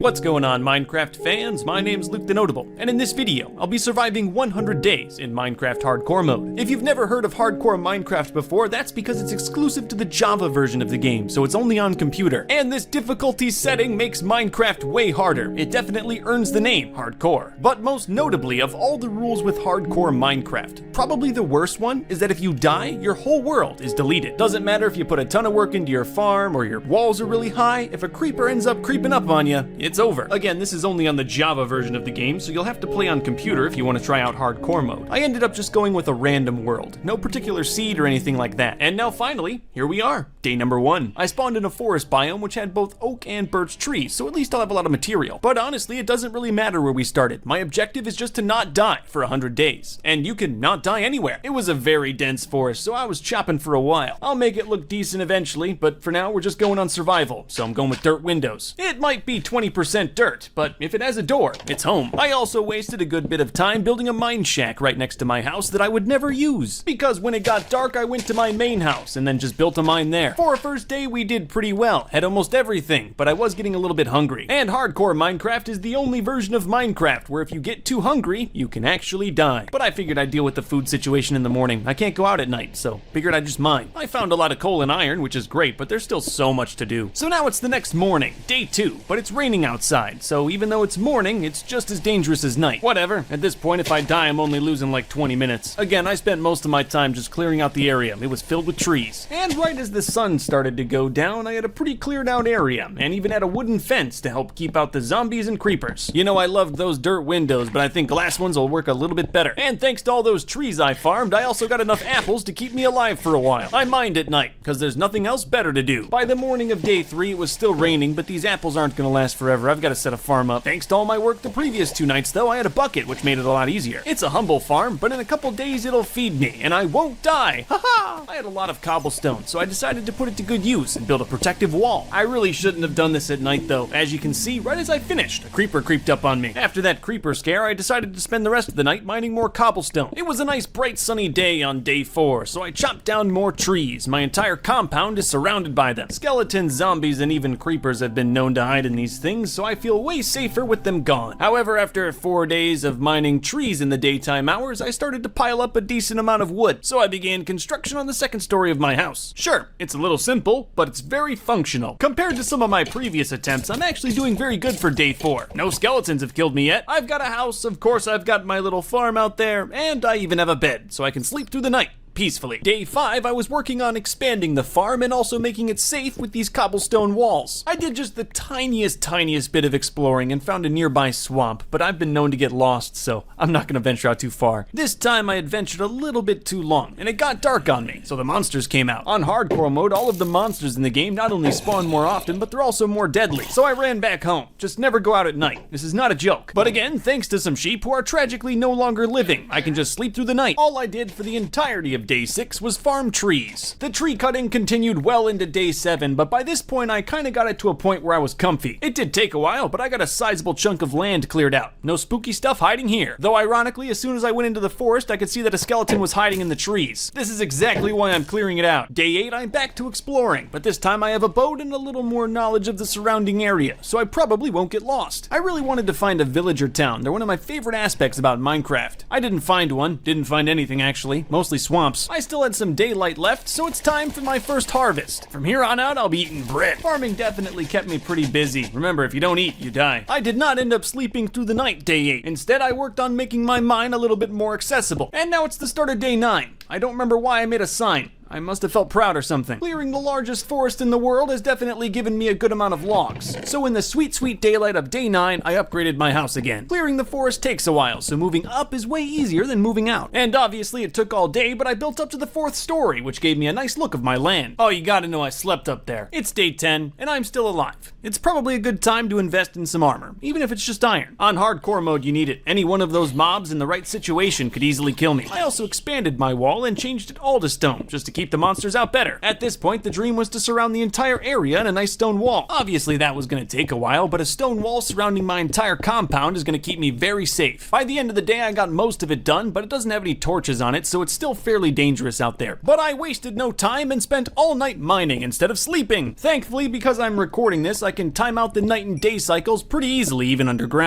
What's going on, Minecraft fans? My name's LukeTheNotable, and in this video, I'll be surviving 100 days in Minecraft Hardcore mode. If you've never heard of Hardcore Minecraft before, that's because it's exclusive to the Java version of the game, so it's only on computer. And this difficulty setting makes Minecraft way harder. It definitely earns the name Hardcore. But most notably, of all the rules with Hardcore Minecraft, probably the worst one is that if you die, your whole world is deleted. Doesn't matter if you put a ton of work into your farm or your walls are really high, if a creeper ends up creeping up on you, it's over. Again, this is only on the Java version of the game, so you'll have to play on computer if you want to try out hardcore mode. I ended up just going with a random world. No particular seed or anything like that. And now finally, here we are. Day number 1. I spawned in a forest biome which had both oak and birch trees, so at least I'll have a lot of material. But honestly, it doesn't really matter where we started. My objective is just to not die for 100 days. And you can not die anywhere. It was a very dense forest, so I was chopping for a while. I'll make it look decent eventually, but for now we're just going on survival, so I'm going with dirt windows. It might be 20% dirt, but if it has a door, it's home. I also wasted a good bit of time building a mine shack right next to my house that I would never use, because when it got dark I went to my main house and then just built a mine there. For our first day we did pretty well, had almost everything, but I was getting a little bit hungry. And hardcore Minecraft is the only version of Minecraft where if you get too hungry, you can actually die. But I figured I'd deal with the food situation in the morning. I can't go out at night, so figured I'd just mine. I found a lot of coal and iron, which is great, but there's still so much to do. So now it's the next morning, day 2, but it's raining outside, so even though it's morning, it's just as dangerous as night. Whatever, at this point if I die I'm only losing like 20 minutes. Again, I spent most of my time just clearing out the area. It was filled with trees. And right as the sun started to go down, I had a pretty cleared out area, and even had a wooden fence to help keep out the zombies and creepers. You know, I loved those dirt windows, but I think glass ones will work a little bit better. And thanks to all those trees I farmed, I also got enough apples to keep me alive for a while. I mined at night, because there's nothing else better to do. By the morning of day 3, it was still raining, but these apples aren't gonna last forever. I've got to set a farm up. Thanks to all my work the previous 2 nights though, I had a bucket, which made it a lot easier. It's a humble farm, but in a couple days it'll feed me, and I won't die. Haha! I had a lot of cobblestone, so I decided to put it to good use and build a protective wall. I really shouldn't have done this at night though. As you can see, right as I finished, a creeper creeped up on me. After that creeper scare, I decided to spend the rest of the night mining more cobblestone. It was a nice bright sunny day on day 4, so I chopped down more trees. My entire compound is surrounded by them. Skeletons, zombies, and even creepers have been known to hide in these things, so I feel way safer with them gone. However, after 4 days of mining trees in the daytime hours, I started to pile up a decent amount of wood, so I began construction on the second story of my house. Sure, it's a little simple, but it's very functional. Compared to some of my previous attempts, I'm actually doing very good for day 4. No skeletons have killed me yet. I've got a house, of course I've got my little farm out there, and I even have a bed, so I can sleep through the night peacefully. Day 5, I was working on expanding the farm and also making it safe with these cobblestone walls. I did just the tiniest bit of exploring and found a nearby swamp, but I've been known to get lost, so I'm not gonna venture out too far. This time I had ventured a little bit too long, and it got dark on me, so the monsters came out. On hardcore mode, all of the monsters in the game not only spawn more often, but they're also more deadly, so I ran back home. Just never go out at night. This is not a joke. But again, thanks to some sheep who are tragically no longer living, I can just sleep through the night. All I did for the entirety of day 6 was farm trees. The tree cutting continued well into day 7, but by this point I kinda got it to a point where I was comfy. It did take a while, but I got a sizable chunk of land cleared out. No spooky stuff hiding here. Though ironically, as soon as I went into the forest, I could see that a skeleton was hiding in the trees. This is exactly why I'm clearing it out. Day 8, I'm back to exploring, but this time I have a boat and a little more knowledge of the surrounding area, so I probably won't get lost. I really wanted to find a village or town. They're one of my favorite aspects about Minecraft. I didn't find one. Didn't find anything actually. Mostly swamps. I still had some daylight left, so it's time for my first harvest. From here on out, I'll be eating bread. Farming definitely kept me pretty busy. Remember, if you don't eat, you die. I did not end up sleeping through the night day 8. Instead, I worked on making my mine a little bit more accessible. And now it's the start of day 9. I don't remember why I made a sign. I must have felt proud or something. Clearing the largest forest in the world has definitely given me a good amount of logs. So in the sweet daylight of day 9, I upgraded my house again. Clearing the forest takes a while, so moving up is way easier than moving out. And obviously it took all day, but I built up to the 4th story, which gave me a nice look of my land. Oh, you gotta know I slept up there. It's day 10, and I'm still alive. It's probably a good time to invest in some armor, even if it's just iron. On hardcore mode, you need it. Any one of those mobs in the right situation could easily kill me. I also expanded my wall and changed it all to stone, just to keep keep the monsters out better. At this point, the dream was to surround the entire area in a nice stone wall. Obviously, that was gonna take a while, but a stone wall surrounding my entire compound is gonna keep me very safe. By the end of the day, I got most of it done, but it doesn't have any torches on it, so it's still fairly dangerous out there. But I wasted no time and spent all night mining instead of sleeping. Thankfully, because I'm recording this, I can time out the night and day cycles pretty easily even underground.